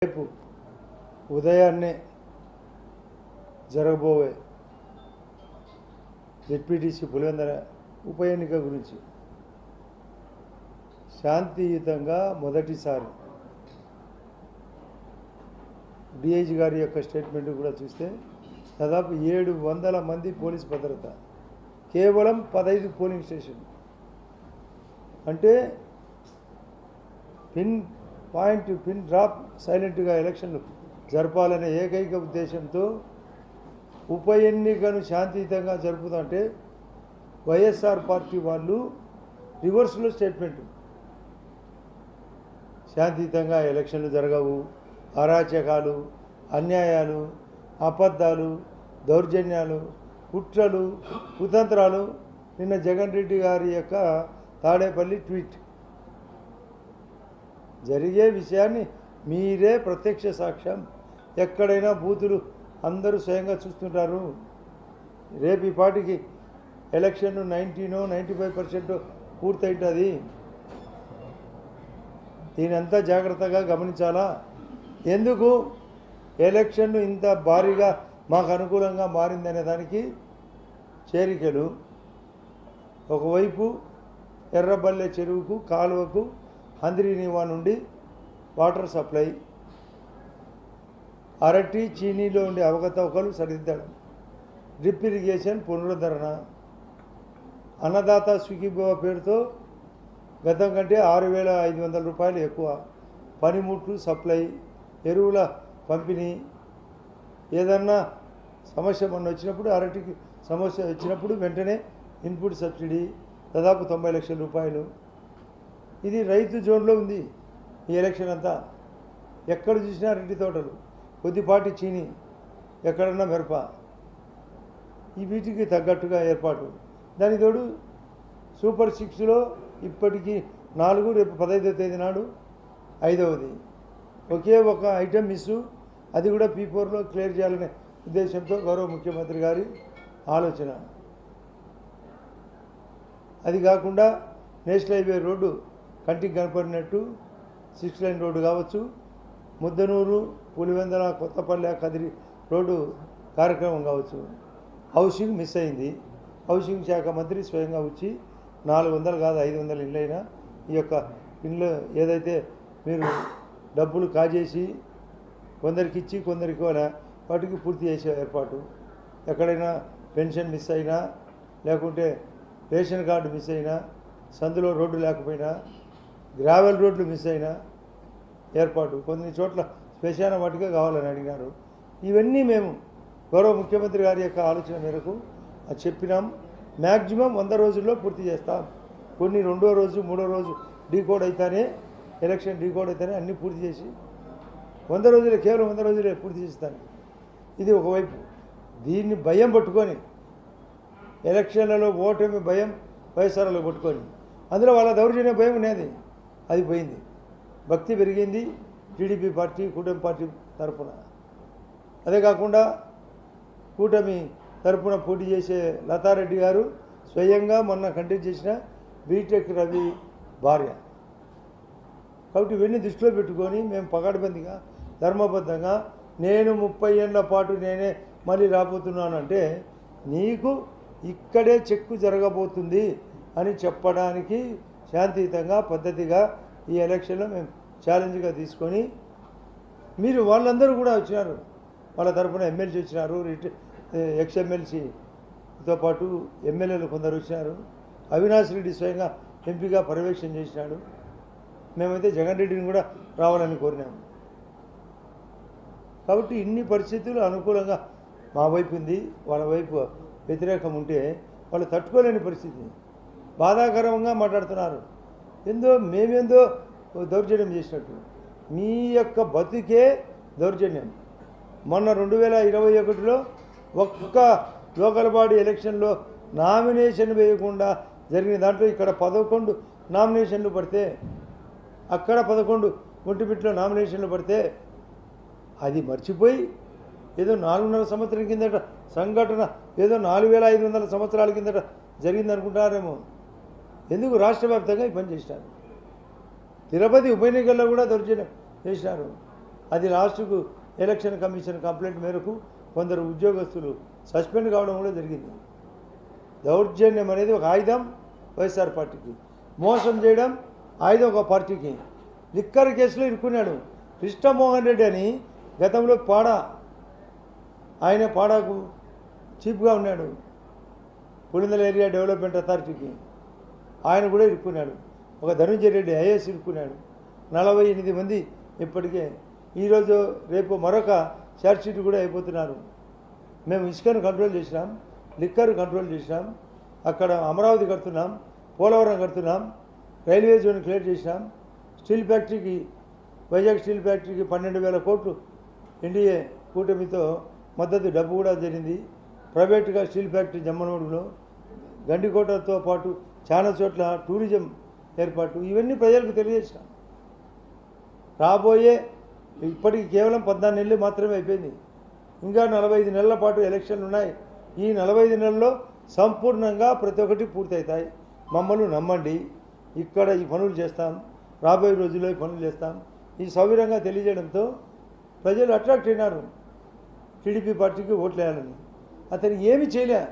రేపు ఉదయాన్నే జరగబోయే జెడ్పీటీసీ పులివెందుల ఉప ఎన్నిక గురించి శాంతియుతంగా మొదటిసారి డిఐజీ గారి యొక్క స్టేట్మెంట్ కూడా చూస్తే దాదాపు 700 మంది పోలీస్ భద్రత, కేవలం 15 పోలింగ్ స్టేషన్, అంటే పిన్ డ్రాప్ సైలెంట్గా ఎలక్షన్లు జరపాలనే ఏకైక ఉద్దేశంతో ఉప ఎన్నికను శాంతియుతంగా జరుపుతుంటే వైఎస్ఆర్ పార్టీ వాళ్ళు రివర్స్లో స్టేట్మెంట్, శాంతియుతంగా ఎలక్షన్లు జరగవు, అరాచకాలు, అన్యాయాలు, అబద్ధాలు, దౌర్జన్యాలు, కుట్రలు, కుతంత్రాలు. నిన్న జగన్ రెడ్డి గారి యొక్క తాడేపల్లి ట్వీట్ జరిగే విషయాన్ని మీరే ప్రత్యక్ష సాక్ష్యం, ఎక్కడైనా బూతులు అందరూ స్వయంగా చూస్తుంటారు. రేపు ఈ పాటికి ఎలక్షన్ 95% పూర్తయింటుంది. దీనంతా జాగ్రత్తగా గమనించాలా. ఎందుకు ఎలక్షన్ ఇంత భారీగా మాకు అనుకూలంగా మారిందనే దానికి చేరికలు, ఒకవైపు ఎర్రబల్లె చెరువుకు కాలువకు హంద్రీనివా నుండి వాటర్ సప్లై, అరటి చీనీలో ఉండే అవకతవకలు సరిదిద్దడం, డ్రిప్ ఇరిగేషన్ పునరుద్ధరణ, అన్నదాత స్విగ్గీభవ పేరుతో గతం కంటే 6,500 రూపాయలు ఎక్కువ, పనిముట్లు సప్లై, ఎరువుల పంపిణీ, ఏదన్నా సమస్య మొన్న వచ్చినప్పుడు అరటికి సమస్య వచ్చినప్పుడు వెంటనే ఇన్పుట్ సబ్సిడీ దాదాపు 90 లక్షల రూపాయలు. ఇది రైతు జోన్లో ఉంది. ఈ ఎలక్షన్ అంతా ఎక్కడ చూసినా అరటి తోటలు, కొద్దిపాటి చీని, ఎక్కడన్నా మిరప, ఈ వీటికి తగ్గట్టుగా ఏర్పాటు. దానికి తోడు సూపర్ 6లో ఇప్పటికీ 4, రేపు 15వ తేదీ నాడు 5వది. ఒకే ఒక ఐటెం మిస్సు, అది కూడా P4లో క్లియర్ చేయాలనే ఉద్దేశంతో గౌరవ ముఖ్యమంత్రి గారి ఆలోచన. అది కాకుండా నేషనల్ హైవే రోడ్డు కంటికి కనపడినట్టు 6 లైన్ రోడ్డు కావచ్చు, ముద్దనూరు పులివెందుల కొత్తపల్లె కదిరి రోడ్డు కార్యక్రమం కావచ్చు. హౌసింగ్ మిస్ అయింది. హౌసింగ్ శాఖ మంత్రి స్వయంగా వచ్చి 400 కాదు 500 ఇళ్ళైనా ఈ యొక్క ఇళ్ళు ఏదైతే మీరు డబ్బులు కాజేసి కొందరికి ఇచ్చి కొందరికి వాటికి పూర్తి చేసే ఏర్పాటు. ఎక్కడైనా పెన్షన్ మిస్ అయినా, లేకుంటే రేషన్ కార్డు మిస్ అయినా, సందులో రోడ్డు లేకపోయినా, గ్రావెల్ రోడ్లు మిస్ అయినా ఏర్పాటు. కొన్ని చోట్ల శ్మశాన వాటిగా కావాలని అడిగినారు. ఇవన్నీ మేము గౌరవ ముఖ్యమంత్రి గారి యొక్క ఆలోచన మేరకు చెప్పినాం. మ్యాక్సిమం 100 రోజుల్లో పూర్తి చేస్తాం. కొన్ని 2వ రోజు 3వ రోజు డీకోడ్ అయితేనే, ఎలక్షన్ డీకోడ్ అయితేనే అన్నీ పూర్తి చేసి 100 రోజులే, కేవలం 100 రోజులే పూర్తి చేస్తాను. ఇది ఒకవైపు. దీన్ని భయం పట్టుకొని, ఎలక్షన్లలో ఓటమి భయం వైఎస్ఆర్లో పట్టుకొని, అందులో వాళ్ళ దౌర్జన్య భయం ఉండేది, అది పోయింది. భక్తి పెరిగింది టీడీపీ పార్టీ, కూటమి పార్టీ తరఫున. అదే కాకుండా కూటమి తరఫున పోటీ చేసే లతారెడ్డి గారు స్వయంగా మొన్న కంటెస్ట్ చేసిన బీటెక్ రవి భార్య. కాబట్టి ఇవన్నీ దృష్టిలో పెట్టుకొని మేము పకడ్బందీగా ధర్మబద్ధంగా, నేను 30 ఏళ్ల పాటు నేనే మళ్ళీ రాబోతున్నానంటే నీకు ఇక్కడే చెక్కు జరగబోతుంది అని చెప్పడానికి శాంతియుతంగా పద్ధతిగా ఈ ఎలక్షన్లో మేము ఛాలెంజ్గా తీసుకొని, మీరు వాళ్ళందరూ కూడా వచ్చినారు, వాళ్ళ తరఫున ఎమ్మెల్సీ వచ్చినారు, ఎక్స్ఎమ్మెల్సీతో పాటు ఎమ్మెల్యేలు కొందరు వచ్చినారు. అవినాష్ రెడ్డి స్వయంగా ఎంపీగా పర్యవేక్షణ చేసినాడు. మేమైతే జగన్ రెడ్డిని కూడా రావాలని కోరినాము. కాబట్టి ఇన్ని పరిస్థితులు అనుకూలంగా మా వైపు ఉంది. వాళ్ళ వైపు వ్యతిరేకం ఉంటే వాళ్ళు తట్టుకోలేని పరిస్థితి. బాధాకరంగా మాట్లాడుతున్నారు. మేమేందో దౌర్జన్యం చేసినట్టు. మీ యొక్క బతుకే దౌర్జన్యం. మొన్న 2021లో ఒక్క లోకల్ బాడీ ఎలక్షన్లో నామినేషన్ వేయకుండా జరిగిన దాంట్లో ఇక్కడ 11 నామినేషన్లు పడితే, అక్కడ 11 ఒంటిమిట్లో నామినేషన్లు పడితే, అది మర్చిపోయి ఏదో 4.5 సంవత్సరం కిందట సంఘటన, ఏదో 4,500 సంవత్సరాల కిందట జరిగిందనుకుంటారేమో. ఎందుకు రాష్ట్ర వ్యాప్తంగా ఈ పని చేసినారు. తిరుపతి ఉప ఎన్నికల్లో కూడా దౌర్జన్యం చేసినారు. అది లాస్ట్కు ఎలక్షన్ కమిషన్ కంప్లైంట్ మేరకు కొందరు ఉద్యోగస్తులు సస్పెండ్ కావడం కూడా జరిగింది. దౌర్జన్యం అనేది ఒక ఆయుధం వైఎస్ఆర్ పార్టీకి, మోసం చేయడం ఆయుధం ఒక పార్టీకి. లిక్కర్ కేసులో ఇరుక్కున్నాడు కృష్ణమోహన్ రెడ్డి అని, గతంలో ఆయన పాడాకు చీఫ్గా ఉన్నాడు పులిందల ఏరియా డెవలప్మెంట్ అథారిటీకి, ఆయన కూడా ఇరుక్కున్నాడు. ఒక ధనుంజయ రెడ్డి ఐఏఎస్ ఇరుక్కున్నాడు. 48 మంది ఇప్పటికే. ఈరోజు రేపు మరొక ఛార్జ్షీట్ కూడా అయిపోతున్నారు. మేము ఇసుకను కంట్రోల్ చేసినాం, లిక్కర్ కంట్రోల్ చేసినాం, అక్కడ అమరావతి కడుతున్నాం, పోలవరం కడుతున్నాం, రైల్వే జోన్ క్లియర్ చేసినాం, స్టీల్ ఫ్యాక్టరీకి వైజాగ్ స్టీల్ ఫ్యాక్టరీకి 12,000 కోట్లు ఎన్డీఏ కూటమితో మద్దతు డబ్బు కూడా జరిగింది. ప్రైవేట్గా స్టీల్ ఫ్యాక్టరీ జమ్మనోడులో, గండికోటతో పాటు చాలా చోట్ల టూరిజం ఏర్పాటు, ఇవన్నీ ప్రజలకు తెలియజేసినాం. రాబోయే ఇప్పటికి కేవలం 14 నెలలు మాత్రమే అయిపోయింది. ఇంకా 45 నెలల పాటు ఎలక్షన్లు ఉన్నాయి. ఈ 45 నెలల్లో సంపూర్ణంగా ప్రతి ఒక్కటి పూర్తవుతాయి. మమ్మల్ని నమ్మండి, ఇక్కడ ఈ పనులు చేస్తాం, రాబోయే రోజుల్లో ఈ పనులు చేస్తాం, ఈ సౌకర్యంగా తెలియజేయడంతో ప్రజలు అట్రాక్ట్ అయినారు టీడీపీ పార్టీకి ఓట్లు వేయాలని. అతను ఏమి చేయలే.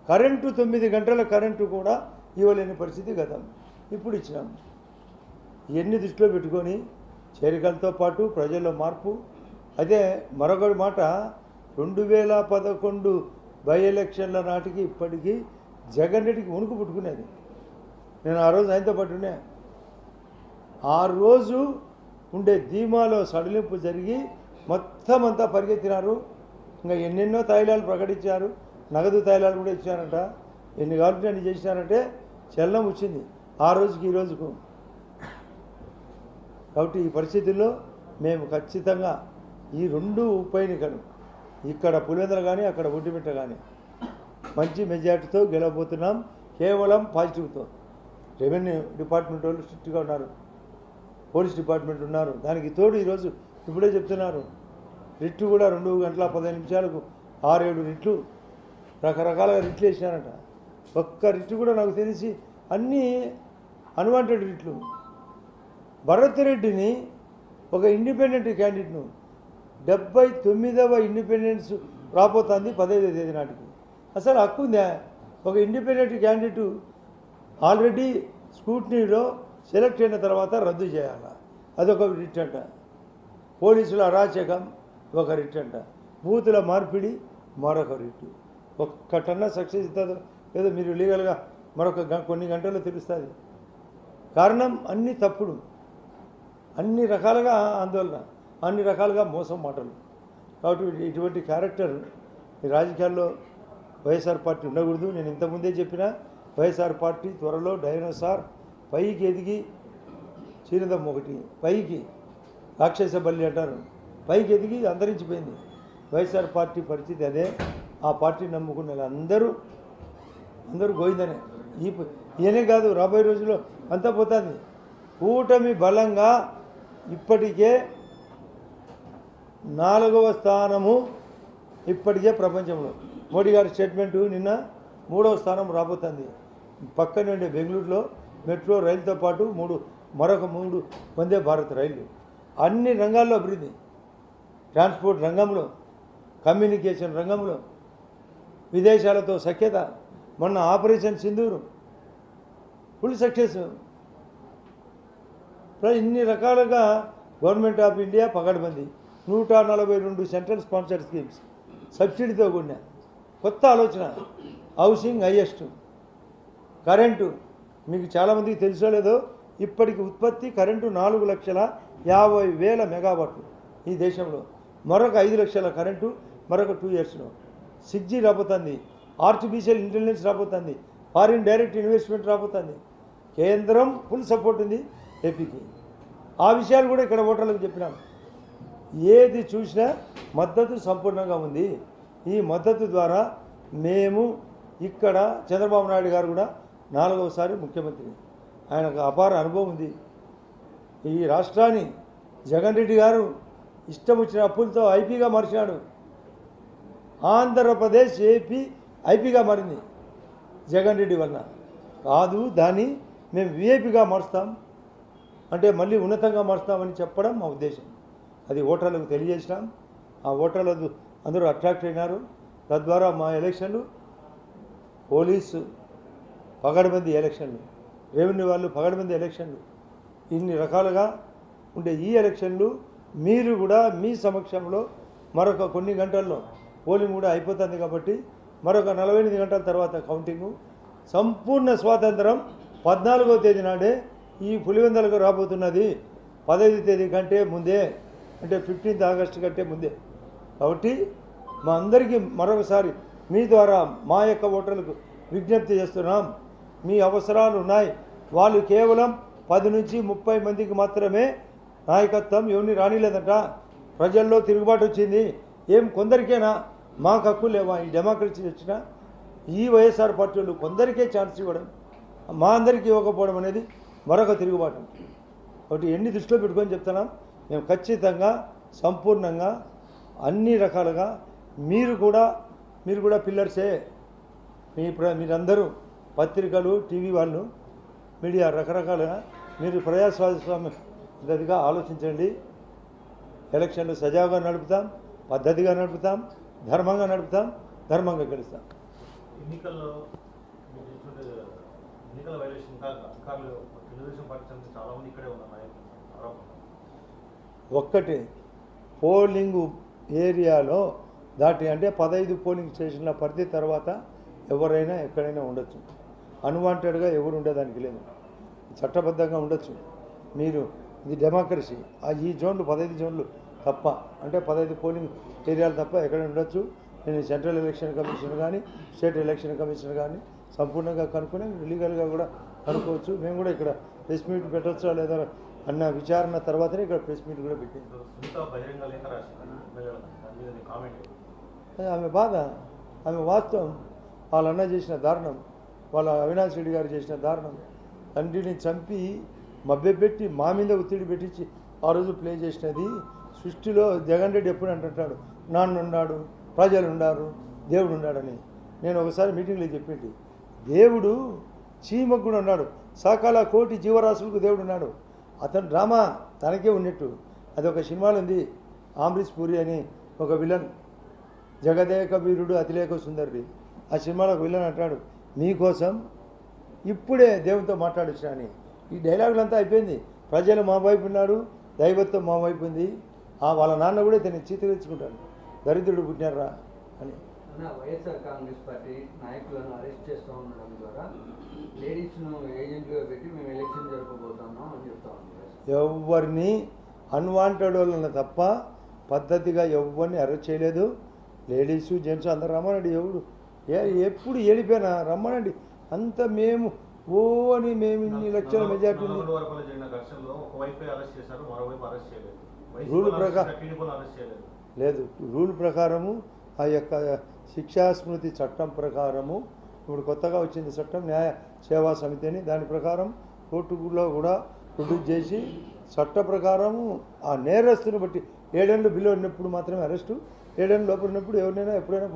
కరెంటు 9 గంటల కరెంటు కూడా ఇవ్వలేని పరిస్థితి గతం. ఇప్పుడు ఇచ్చినాం. ఇవన్నీ దృష్టిలో పెట్టుకొని చేరికలతో పాటు ప్రజల్లో మార్పు. అదే మరొక మాట, 2011 బై ఎలక్షన్ల నాటికి ఇప్పటికీ జగన్ రెడ్డికి వణుకు పుట్టుకునేది. నేను ఆ రోజు ఆయనతో పాటు ఉన్నా. ఆ రోజు ఉండే ధీమాలో సడలింపు జరిగి మొత్తం అంతా పరిగెత్తినారు. ఇంకా ఎన్నెన్నో తైలాలు ప్రకటించారు, నగదు తైలాలు కూడా ఇచ్చారంట. ఎన్ని కావాలంటే అన్ని చేసినారంటే చలనం వచ్చింది ఆ రోజుకి ఈ రోజుకు. కాబట్టి ఈ పరిస్థితుల్లో మేము ఖచ్చితంగా ఈ 2 ఉప ఎన్నికలు, ఇక్కడ పులివెందుల కానీ అక్కడ ఒంటిమిట్ట కానీ మంచి మెజార్టీతో గెలవబోతున్నాం. కేవలం పాజిటివ్తో. రెవెన్యూ డిపార్ట్మెంట్ వాళ్ళు స్ట్రిక్ట్గా ఉన్నారు, పోలీస్ డిపార్ట్మెంట్ ఉన్నారు. దానికి తోడు ఈరోజు ఇప్పుడే చెప్తున్నారు, రిట్లు కూడా 2 గంటల 15 నిమిషాలకు 6-7 రిట్లు, రకరకాలుగా రిట్లు వేసినారంట. ఒక్క రిట్లు కూడా నాకు తెలిసి అన్నీ అన్వాంటెడ్ రిట్లు. భరత్ రెడ్డిని ఒక ఇండిపెండెంట్ క్యాండిడేట్ను 79వ ఇండిపెండెన్స్ రాబోతుంది 15వ తేదీ నాటికి. అసలు హక్కు ఉందా? ఒక ఇండిపెండెంట్ క్యాండిడేటు ఆల్రెడీ స్క్రూటినీలో సెలెక్ట్ అయిన తర్వాత రద్దు చేయాలి, అదొక రిట్ అంట. పోలీసుల అరాచకం ఒక రిట్ అంట. బూతుల మార్పిడి మరొక రిట్. ఒక్కటన్నా సక్సెస్ ఇస్తుందో లేదో మీరు లీగల్గా మరొక కొన్ని గంటల్లో తెలుస్తుంది. కారణం అన్ని తప్పుడు, అన్ని రకాలుగా ఆందోళన, అన్ని రకాలుగా మోసం మాటలు. కాబట్టి ఇటువంటి క్యారెక్టర్ ఈ రాజకీయాల్లో వైఎస్ఆర్ పార్టీ ఉండకూడదు. నేను ఇంతకుముందే చెప్పిన, వైఎస్ఆర్ పార్టీ త్వరలో డైనోసార్ పైకి ఎదిగి, చీరదం ఒకటి పైకి రాక్షస బల్లి అంటారు, పైకి ఎదిగి అంతరించిపోయింది. వైఎస్ఆర్ పార్టీ పరిస్థితి అదే. ఆ పార్టీని నమ్ముకున్న అందరూ గోయిందనే. ఈయనే కాదు, రాబోయే రోజుల్లో అంతా పోతుంది. కూటమి బలంగా ఇప్పటికే 4వ స్థానము ఇప్పటికే ప్రపంచంలో. మోడీ గారి స్టేట్మెంటు నిన్న 3వ స్థానం రాబోతుంది. పక్కనే ఉండే బెంగళూరులో మెట్రో రైలుతో పాటు మరొక 3 వందే భారత్ రైళ్లు. అన్ని రంగాల్లో అభివృద్ధి, ట్రాన్స్పోర్ట్ రంగంలో, కమ్యూనికేషన్ రంగంలో, విదేశాలతో సఖ్యత. మొన్న ఆపరేషన్ సింధూరు ఫుల్ సక్సెస్. ఇన్ని రకాలుగా గవర్నమెంట్ ఆఫ్ ఇండియా పకడ్బందీ. 142 సెంట్రల్ స్పాన్సర్డ్ స్కీమ్స్ సబ్సిడీతో కూడిన కొత్త ఆలోచన. Housing highest. కరెంటు మీకు చాలామందికి తెలుసో లేదో, ఇప్పటికి ఉత్పత్తి కరెంటు 4,50,000 మెగావాట్లు ఈ దేశంలో. మరొక 5 లక్షల కరెంటు మరొక 2 ఇయర్స్లో. 6G రాబోతుంది, ఆర్టిఫిషియల్ ఇంటెలిజెన్స్ రాబోతుంది, ఫారిన్ డైరెక్ట్ ఇన్వెస్ట్మెంట్ రాబోతుంది. కేంద్రం ఫుల్ సపోర్ట్ ఉంది ఏపీకి. ఆ విషయాలు కూడా ఇక్కడ ఓటర్లకు చెప్పినాం. ఏది చూసినా మద్దతు సంపూర్ణంగా ఉంది. ఈ మద్దతు ద్వారా మేము ఇక్కడ చంద్రబాబు నాయుడు గారు కూడా 4వసారి ముఖ్యమంత్రి, ఆయనకు అపార అనుభవం ఉంది. ఈ రాష్ట్రాన్ని జగన్ రెడ్డి గారు ఇష్టం వచ్చిన అప్పులతో ఐపీగా మార్చాడు. ఆంధ్రప్రదేశ్ ఏపీ ఐపీగా మారింది జగన్ రెడ్డి వల్ల. కాదు, దాన్ని మేము విఐపీగా మారుస్తాం. అంటే మళ్ళీ ఉన్నతంగా మారుస్తామని చెప్పడం మా ఉద్దేశం. అది ఓటర్లకు తెలియజేసినాం. ఆ ఓటర్లు అందరూ అట్రాక్ట్ అయినారు. తద్వారా మా ఎలక్షన్లు పోలీసు పగడబందీ ఎలక్షన్లు, రెవెన్యూ వాళ్ళు పగడబందీ ఎలక్షన్లు, ఇన్ని రకాలుగా ఉండే ఈ ఎలక్షన్లు మీరు కూడా మీ సమక్షంలో మరొక కొన్ని గంటల్లో పోలింగ్ కూడా అయిపోతుంది కాబట్టి మరొక 48 గంటల తర్వాత కౌంటింగు, సంపూర్ణ స్వాతంత్రం 14వ తేదీ నాడే ఈ పులివెందులకు రాబోతున్నది. 15వ తేదీ కంటే ముందే, అంటే 15th ఆగస్టు కంటే ముందే. కాబట్టి మా అందరికీ మరొకసారి మీ ద్వారా మా యొక్క ఓటర్లకు విజ్ఞప్తి చేస్తున్నాం. మీ అవసరాలు ఉన్నాయి. వాళ్ళు కేవలం 10 నుంచి 30 మందికి మాత్రమే నాయకత్వం ఎవరిని రానిలేదంట. ప్రజల్లో తిరుగుబాటు వచ్చింది. ఏం కొందరికేనా? మాకు హక్కు లేవా? ఈ డెమోక్రసీ వచ్చిన ఈ వైఎస్ఆర్ పార్టీ వాళ్ళు కొందరికే ఛాన్స్ ఇవ్వడం, మా అందరికీ ఇవ్వకపోవడం అనేది మరొక తిరుగుబాటు. కాబట్టి ఎన్ని దృష్టిలో పెట్టుకొని చెప్తున్నాం. మేము ఖచ్చితంగా సంపూర్ణంగా అన్ని రకాలుగా మీరు కూడా పిల్లర్సే. మీరందరూ పత్రికలు, టీవీ వాళ్ళు, మీడియా రకరకాలుగా మీరు ప్రజాస్వామ్యగా ఆలోచించండి. ఎలక్షన్లు సజావుగా నడుపుతాం, పద్ధతిగా నడుపుతాం, ధర్మంగా నడుపుతాం, ధర్మంగా గెలుస్తాం. ఎన్నికల వైలేషన్ అధికారులు తెలుగుదేశం పార్టీ చాలా మంది ఇక్కడే ఉన్నారు. ఒక్కటి పోలింగ్ ఏరియాలో అంటే 15 పోలింగ్ స్టేషన్ల పరిధి తర్వాత ఎవరైనా ఎక్కడైనా ఉండొచ్చు. అన్వాంటెడ్గా ఎవరు ఉండేదానికి లేదు. చట్టబద్ధంగా ఉండొచ్చు. మీరు ఇది డెమోక్రసీ. ఈ జోన్లు 15 జోన్లు తప్ప, అంటే 15 పోలింగ్ ఏరియాలు తప్ప ఎక్కడ ఉండొచ్చు. నేను సెంట్రల్ ఎలక్షన్ కమిషన్ కానీ, స్టేట్ ఎలక్షన్ కమిషన్ కానీ సంపూర్ణంగా కనుక్కొని లీగల్గా కూడా కనుక్కోవచ్చు. మేము కూడా ఇక్కడ ప్రెస్ మీట్ పెట్టచ్చా లేదా అన్న విచారణ తర్వాతనే ఇక్కడ ప్రెస్ మీట్ కూడా పెట్టింది. ఆమె బాధ, ఆమె వాస్తవం. వాళ్ళ అన్న చేసిన దారుణం, వాళ్ళ అవినాష్ రెడ్డి గారు చేసిన దారుణం. తండ్రిని చంపి మభ్యపెట్టి మా మీద ఒత్తిడి పెట్టించి ఆ రోజు ప్లే చేసినది. సృష్టిలో జగన్ రెడ్డి ఎప్పుడు అంటుంటాడు, నాన్న ఉన్నాడు, ప్రజలు ఉన్నారు, దేవుడు ఉన్నాడని. నేను ఒకసారి మీటింగ్లో చెప్పింది, దేవుడు చీమకు కూడా ఉన్నాడు, సకల కోటి జీవరాశులకు దేవుడు ఉన్నాడు. అతను డ్రామా తనకే ఉన్నట్టు. అది ఒక సినిమాలో ఉంది, అమరీష్ పూరి అని ఒక విలన్, జగదేక వీరుడు అతిలేక సుందరుడి. ఆ సినిమాలో ఒక విలన్ అంటాడు, మీకోసం ఇప్పుడే దేవునితో మాట్లాడొచ్చా అని. ఈ డైలాగులంతా అయిపోయింది. ప్రజలు మా వైపు ఉన్నారు, దైవత్వం మా వైపు ఉంది. వాళ్ళ నాన్న కూడా ఇతన్ని చిత్రించుకుంటాడు, దరిద్రుడు పుట్టినారా అని. వైఎస్ఆర్ కాంగ్రెస్ పార్టీ నాయకులను అరెస్ట్ చేస్తూ ఉండడం ద్వారా లేడీస్ను ఏజెంట్గా పెట్టి మేము ఎలక్షన్ జరపబోతున్నాం అని చెప్తా ఉన్నారు. ఎవరిని అన్వాంటెడ్ వాళ్ళని తప్ప పద్ధతిగా ఎవరిని అరెస్ట్ చేయలేదు. లేడీసు జెంట్స్ అందరు రమ్మనండి. ఎప్పుడు వెళ్ళిపోయినా రమ్మనండి. అంత మేము అని మేము ఇన్ని లక్షల మెజార్టీ రూల్ ప్రకారం లేదు. రూల్ ప్రకారము ఆ యొక్క శిక్షాస్మృతి చట్టం ప్రకారము ఇప్పుడు కొత్తగా వచ్చింది చట్టం, న్యాయ సేవా సమితి అని. దాని ప్రకారం కోర్టులో కూడా ప్రొడ్యూస్ చేసి చట్ట ప్రకారము ఆ నేరస్తుని బట్టి 7 ఏళ్ళు బిలో ఉన్నప్పుడు మాత్రమే అరెస్టు, 7 ఏళ్ళ లోపల ఉన్నప్పుడు ఎవరినైనా ఎప్పుడైనా